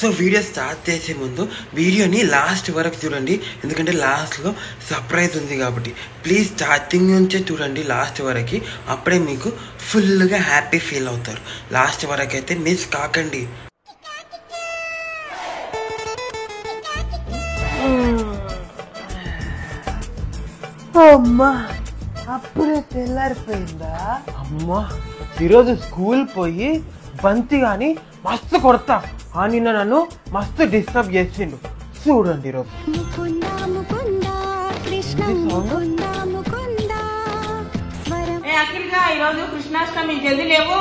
So video start చేసే ముందు వీడియోని లాస్ట్ వరకు చూడండి, ఎందుకంటే లాస్ట్లో సర్ప్రైజ్ ఉంది కాబట్టి. ప్లీజ్ స్టార్టింగ్ నుంచే చూడండి లాస్ట్ వరకు, అప్పుడే మీకు ఫుల్గా హ్యాపీ ఫీల్ అవుతారు. లాస్ట్ వరకు అయితే మిస్ కాకండి. అమ్మా అప్పుడే తెల్లారిపోయిందా? అమ్మా ఈరోజు స్కూల్ పోయి బంతి గాని మస్తు కొడతా అని నన్ను మస్తు డిస్టర్బ్ చేసిండు. చూడండి ఈరోజు ఈరోజు కృష్ణాష్టమి జల్దీ లేవు.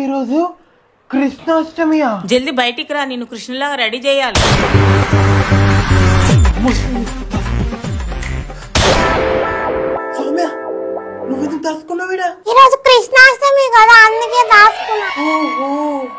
ఈరోజు కృష్ణాష్టమియా? జల్దీ బయటికి రా, నిన్ను కృష్ణులాగా రెడీ చేయాలి. సౌమ్య నువ్వెందుకు దాచుకున్నావుడా? ఈరోజు కృష్ణాష్టమి కదా, అందుకే దాచుకున్నా.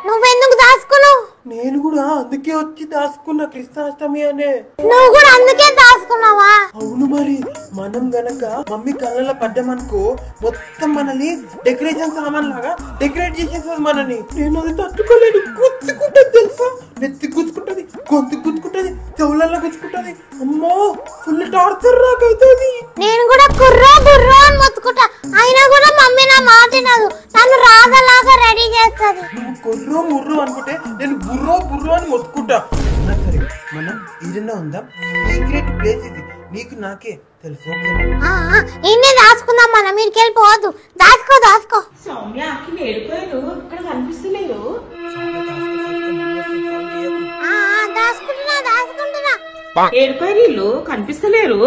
నువ్వెందుకు దాచుకున్నావు? నేను కూడా అందుకే వచ్చి దాచుకున్నా కృష్ణాష్టమి అనే. నువ్వు కూడా అందుకే దాచుకున్నావా? అవును మరి, మనం గనక మమ్మీ కళ్ళలో పడ్డామనుకో మొత్తం మనల్ని డెకరేషన్ సామాన్ లాగా డెకరేట్ చేసేస్తుంది మనని. నేను అది తట్టుకోలేను, గుచ్చుకుంటది తెలుసా? నెత్తి గుచ్చుకుంటది, గొంతు గుచ్చుకుంటది, చెవులలో గుచ్చుకుంటది. అమ్మో ఫుల్ టార్చర్ రాకవుతుంది. నేను కూడా కుర్రో బుర్రో అని మొత్తుకుంటా, అయినా కూడా మమ్మీ నా మాట వినదు, నన్ను రాధలాగా రెడీ చేస్తుంది. నువ్వు కుర్రో ముర్రో అనుకుంటే నేను బుర్రో బుర్రో అని మొత్తుకుంటా. సరే మనం ఏదైనా ఉందాం, సీక్రెట్ ప్లేస్ ఇది, నీకు నాకే తెలుసు. ఇన్నే దాచుకుందాం, మనం మీరికి వెళ్ళిపోవద్దు. దాచుకో దాచుకో. సౌమ్య అఖిల్ ఏడిపోయారు, ఇక్కడ కనిపిస్తలేరు. దాచుకుంటున్నా దాచుకుంటున్నా. ఏడిపోయారు వీళ్ళు, కనిపిస్తలేరు.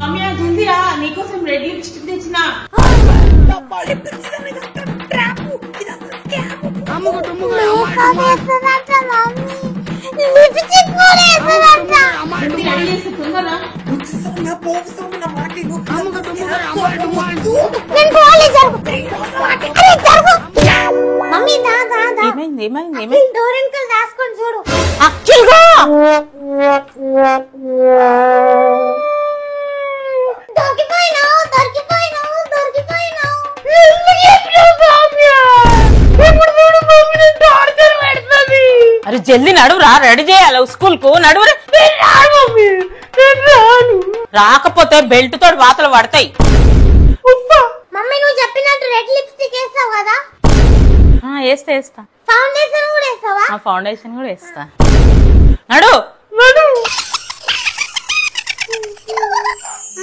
సౌమ్య జల్దీ రా, నీకోసం రెడ్ లిప్స్టిక్ తెచ్చిన. దాచుకొని చూడు. దొరికిపోయినావు దొరికిపోయినావు దొరికిపోయినావు. అరే జల్దీ నడువురా, రెడీ చేయాలి స్కూల్ కు. నడువు, రాకపోతే బెల్ట్ తోటి వాతలు పడతాయి. మమ్మీ నువ్వు చెప్పినట్టు రెడ్ లిప్స్టిక్ వేస్తావు కదా? వేస్తా వేస్తా. ఫౌండేషన్ కూడా వేస్తావా? ఫౌండేషన్ కూడా వేస్తా. నడు.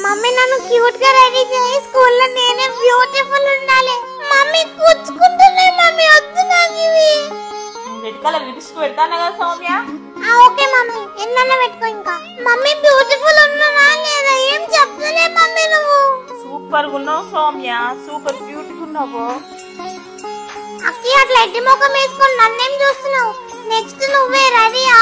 మమ్మీ నన్ను క్యూట్ గా రెడీ చేయి, స్కూల్లో నేనే బ్యూటిఫుల్ ఉండాలి. మమ్మీ కూర్చుకుంటున్నాయి, మమ్మీ వద్దు నాకు ఇవి. రెడ్ కలర్ లిప్స్టిక్ పెడతాను కదా సౌమ్య. ఓకే మమ్మీ, ఎన్నన్నా పెట్టుకో. ఇంకా మమ్మీ బ్యూటిఫుల్ ఉన్నావా లేదా ఏం చెప్పలే మమ్మీ. నువ్వు సూపర్ గా ఉన్నావు సౌమ్య, సూపర్ క్యూట్ గా ఉన్నావు. అక్కి అట్లా ఎడ్డి ముఖం వేసుకొని నన్నేం చూస్తున్నావు? నెక్స్ట్ నువ్వే రెడీయా?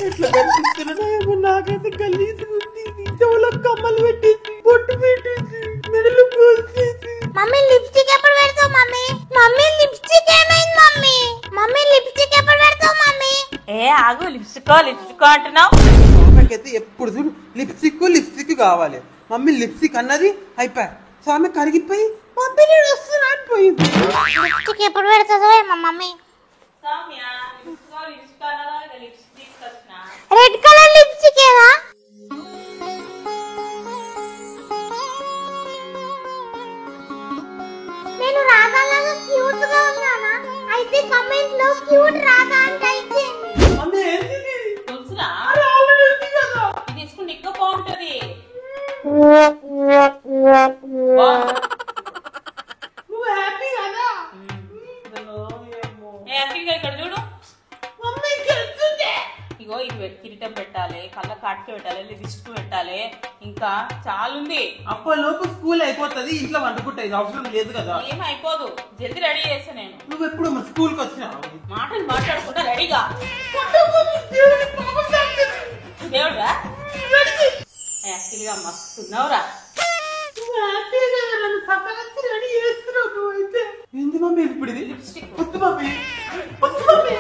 ఎట్లా కనిపిస్తున్నాయేమో నాకైతే గలీజ్ ఉంది. చెవులకు కమ్మలు పెట్టేసి, బొట్టు పెట్టేసి, మెడలు కోసేసి. మమ్మీ లిప్స్టిక్ ఎప్పుడు పెడతావు మమ్మీ? మమ్మీ లిప్స్టిక్ ఏమైంది మమ్మీ? మమ్మీ లిప్స్టిక్ ఎప్పుడు పెడతావు మమ్మీ? ఆగు, లిప్స్టిక్ లిప్స్టిక్ అంటున్నావు. స్వామికైతే ఎప్పుడు చూడు లిప్స్టిక్ కావాలి. మమ్మీ లిప్స్టిక్ అన్నది అయిపోయా, స్వామి కరిగిపోయి మమ్మీ నేను వస్తున్నా అయిపోయింది. లిప్స్టిక్ ఎప్పుడు పెడతాదో ఏమో మమ్మీ. రెడ్ కలర్ లిప్స్టిక్ ఏనా? నేను రాగాలాగా క్యూట్ గా ఉన్నానా? అయితే కమెంట్ లో క్యూట్ రాగా అని టైప్ చేయండి. మమ్మీ ఏంటిది? తెలుసురా, ఇది తీసుకుంటే ఇంకా బాగుంటది. నువ్వు హ్యాపీ కదా? ఇక్కడ చూడు, మమ్మీ గెలుస్తుంది. ఇగో ఇది కిరీటం పెట్టాలి, కళ్ళ కాటుక పెట్టాలి, లిప్స్టిక్ పెట్టాలి, ఇంకా చాలా ఉంది. అప్పటిలోపు స్కూల్ అయిపోతుంది, ఇంట్లో వండుకుంటా. ఇది అవసరం లేదు కదా? ఏం అయిపోదు, జల్దీ రెడీ చేస్తా నేను. నువ్వు ఎప్పుడు మా స్కూల్ కి వచ్చినావు? మాటలు మాట్లాడుకుంటా రెడీగా. దేవుడా యాక్చువల్గా మస్తున్నావురా. ఏంది మమ్మీ ఇప్పుడు ఇది? లిప్స్టిక్ వద్దు మమ్మీ, వద్దు మమ్మీ.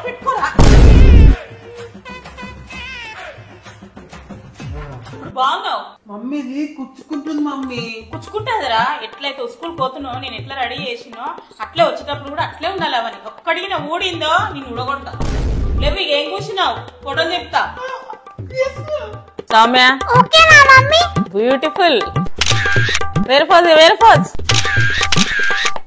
పెట్టుకోరా. ఇప్పుడు బాగున్నావు. మమ్మీది కుచ్చుకుంటుంది మమ్మీ. కుచ్చుకుంటుందిరా. ఎట్లయితే స్కూల్ పోతున్నావు, నేను ఎట్లా రెడీ చేసినో అట్లే వచ్చేటప్పుడు కూడా అట్లే ఉండాలి. అవని ఒక్కడికి నా ఊడిందో నేను ఉడగొడతా. లేవు ఏం కూర్చున్నావు, ఫోటోలు చెప్తా. సౌమ్య ఓకేనా మమ్మీ? బ్యూటిఫుల్. వేరే ఫోజ్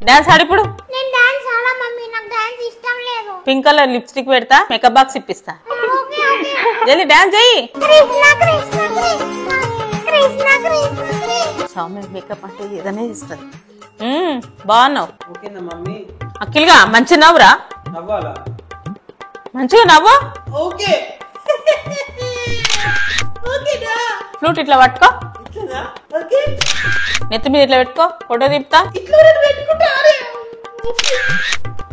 డాన్స్ ఆడిప్పుడు. నేను డాన్స్ ఆడా మమ్మీ, నాకు డాన్స్ ఇష్టం లేదు. పింక్ కలర్ లిప్స్టిక్ పెడతా, మేకప్ బాక్స్ ఇప్పిస్తా. Okay okay. జల్లి డాన్స్ చెయ్యి. కృష్ణ కృష్ణ కృష్ణ కృష్ణ కృష్ణ. సౌమ్య మేకప్ అంటే ఏదనే ఇస్తుంది. బాగున్నావు. ఓకేనా మమ్మీ? అఖిల్గా మంచి నవ్వురా. నవ్వాలా? మంచిగా నవ్వు. ఓకే. ఓకేనా? ఫ్లూట్ ఇట్లా పట్టుకో, ఇట్లా ఓకే. నెత్తి మీద ఇట్లా పెట్టుకో, ఫోటో తీపుతా. ఇట్లా పెట్టుకుంటారే.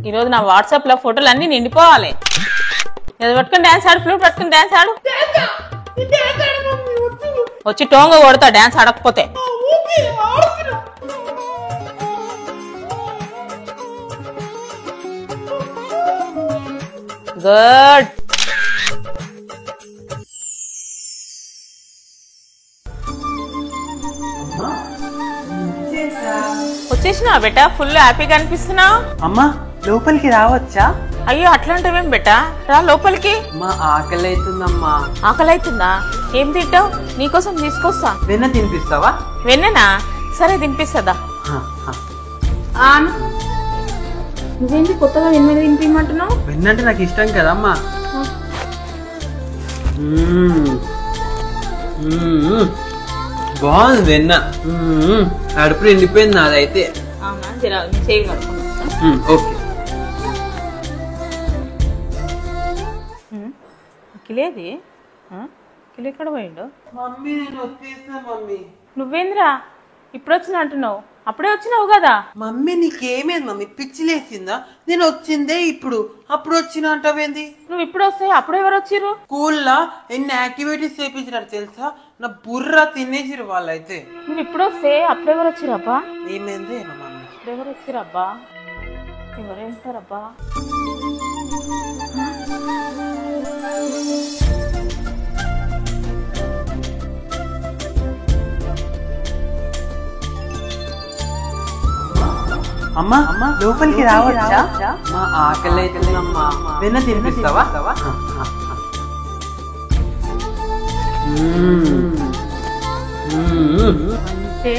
ఈరోజు నా వాట్సాప్ లో ఫోటోలు అన్ని నిండిపోవాలి. ఇది పట్టుకుని డాన్స్ ఆడు, ఫ్లూట్ పట్టుకుని డాన్స్ ఆడు. వచ్చి టోంగ కొడతా డాన్స్ ఆడకపోతే. గుడ్. వచ్చేసినా బెటా, ఫుల్ హ్యాపీగా అనిపిస్తున్నావు. అమ్మా లోపలికి రావచ్చా? అయ్యో అట్లాంటివేం బెటా, రా లోపలికి. మా ఆకలి అవుతుందమ్మా. ఆకలి అవుతుందా? ఏం తింటావు? నీకోసం తీసుకొస్తా. వెన్న తినిపిస్తావా? వెన్ననా? సరే తినిపిస్తుందా. నువ్వేంటి కొత్తగా వెన్న తినిపించమంటున్నావు? వెన్న అంటే నాకు ఇష్టం కదమ్మా. బాగుంది వెన్న. అడుపు నిండిపోయింది నాదైతే. అవునా, జరా చేయి కడుక్కున్నా. ఓకే. అఖిలేది? అఖిల్ ఎక్కడ పోయిండు? మమ్మీ నేను వచ్చేసా మమ్మీ. నువ్వేంద్రా ఇప్పుడు వచ్చినా అంటున్నావు? అప్పుడే వచ్చినావు కదా. మమ్మీ నీకేమేంది మమ్మీ, పిచ్చిలేసిందా? నేను వచ్చిందే ఇప్పుడు, అప్పుడు వచ్చిన అంటావేంది? నువ్వు ఇప్పుడు వస్తాయి, అప్పుడు ఎవరు వచ్చిర్రు? స్కూల్లో ఎన్ని యాక్టివిటీస్ చేయించినారు తెలుసా? నా బుర్ర తినేసిరు వాళ్ళైతే. నువ్వు ఇప్పుడు వస్తే అప్పుడు ఎవరు వచ్చిరబ్బా? ఏమైంది మమ్మీ? ఇప్పుడు ఎవరు వచ్చిరబ్బా? ఎవరేంటారబ్బా? అమ్మా లోపలికి రావచ్చా? మా ఆకలి అవుతుందమ్మా. వెన్న తినిపిస్తావా? అంటే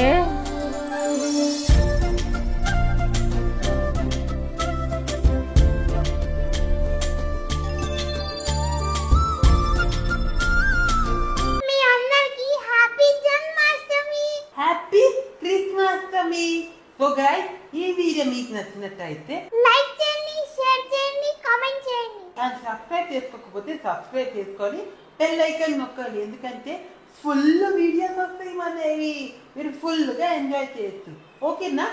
మీ అందరికీ happy Janmashtami. Happy Christmas. So guys, ఈ వీడియో మీకు నచ్చినట్టయితే లైక్ చేయండి, షేర్ చేయండి, కామెంట్ చేయండి. సబ్స్క్రైబ్ చేసుకోకపోతే సబ్స్క్రైబ్ చేసుకొని బెల్ ఐకాన్ నొక్కండి. ఎందుకంటే ఫుల్ వీడియోస్ వస్తాయి మనవి, మీరు ఫుల్ గా ఎంజాయ్ చేయొచ్చు. ఓకేనా?